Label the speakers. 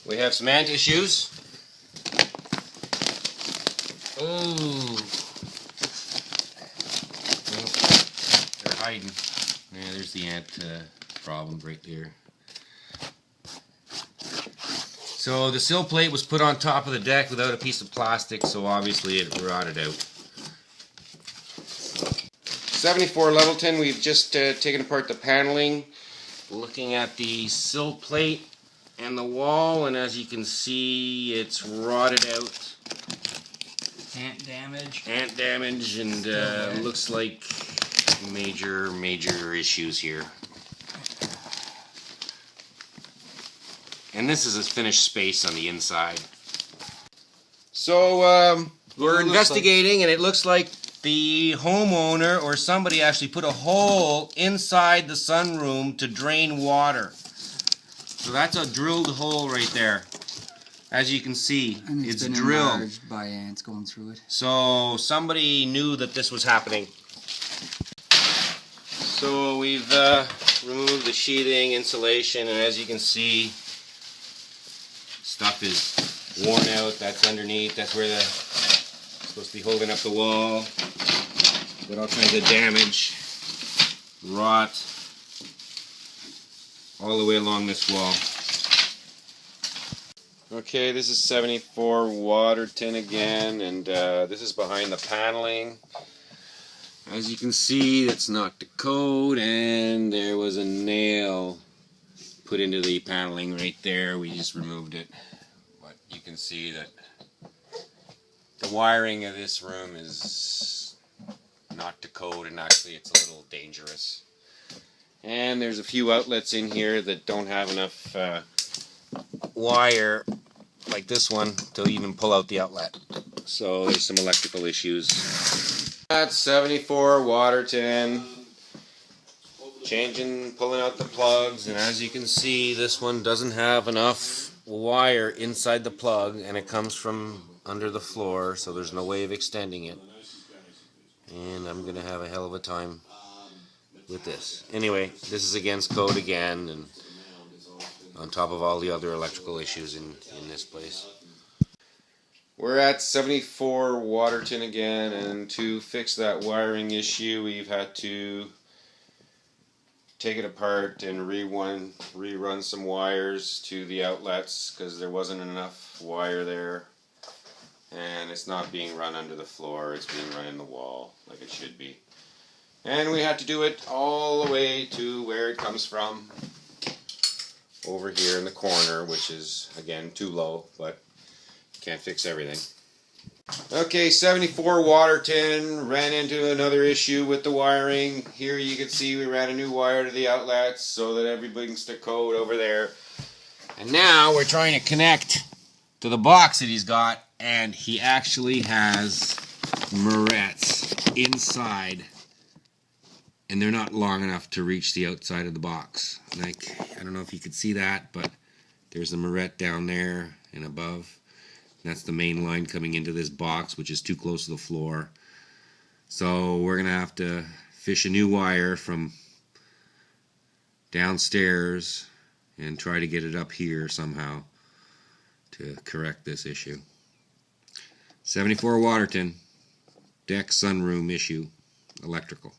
Speaker 1: We have some ant issues. Oh, they're hiding. Yeah, there's the ant problem right there. So the sill plate was put on top of the deck without a piece of plastic, so obviously it rotted out. 74 level tin, we've just taken apart the paneling, looking at the sill plate and the wall, and as you can see, it's rotted out.
Speaker 2: Ant damage.
Speaker 1: Ant damage, and looks like major issues here. And this is a finished space on the inside. So we're investigating, and it looks like the homeowner or somebody actually put a hole inside the sunroom to drain water. So that's a drilled hole right there. As you can see,
Speaker 2: and
Speaker 1: it's
Speaker 2: been
Speaker 1: drilled
Speaker 2: enlarged by ants going through it.
Speaker 1: So somebody knew that this was happening. So we've removed the sheathing, insulation, and as you can see, stuff is worn out. That's underneath. That's where it's supposed to be holding up the wall. Got all kinds of damage, rot, all the way along this wall. Okay, this is 74 water tin again, and this is behind the paneling. As you can see, it's not to code, and there was a nail put into the paneling right there. We just removed it, but you can see that the wiring of this room is not to code, and actually it's a little dangerous. And there's a few outlets in here that don't have enough wire like this one to even pull out the outlet. So there's some electrical issues. That's 74 water tin. Pulling out the plugs, and as you can see, this one doesn't have enough wire inside the plug, and it comes from under the floor, so there's no way of extending it. And I'm gonna have a hell of a time with this. Anyway, this is against code again, and on top of all the other electrical issues in this place. We're at 74 water tin again, and to fix that wiring issue, we've had to take it apart and rerun some wires to the outlets because there wasn't enough wire there, and it's not being run under the floor, it's being run in the wall like it should be. And we had to do it all the way to where it comes from, over here in the corner, which is again too low, but can't fix everything. Okay, 74 water tin, ran into another issue with the wiring. Here you can see we ran a new wire to the outlets so that everything's to code over there. And now we're trying to connect to the box that he's got, and he actually has morettes inside, and they're not long enough to reach the outside of the box. Like, I don't know if you could see that, but there's a moret down there and above. That's the main line coming into this box, which is too close to the floor. So we're going to have to fish a new wire from downstairs and try to get it up here somehow to correct this issue. 74 water tin, deck sunroom issue, electrical.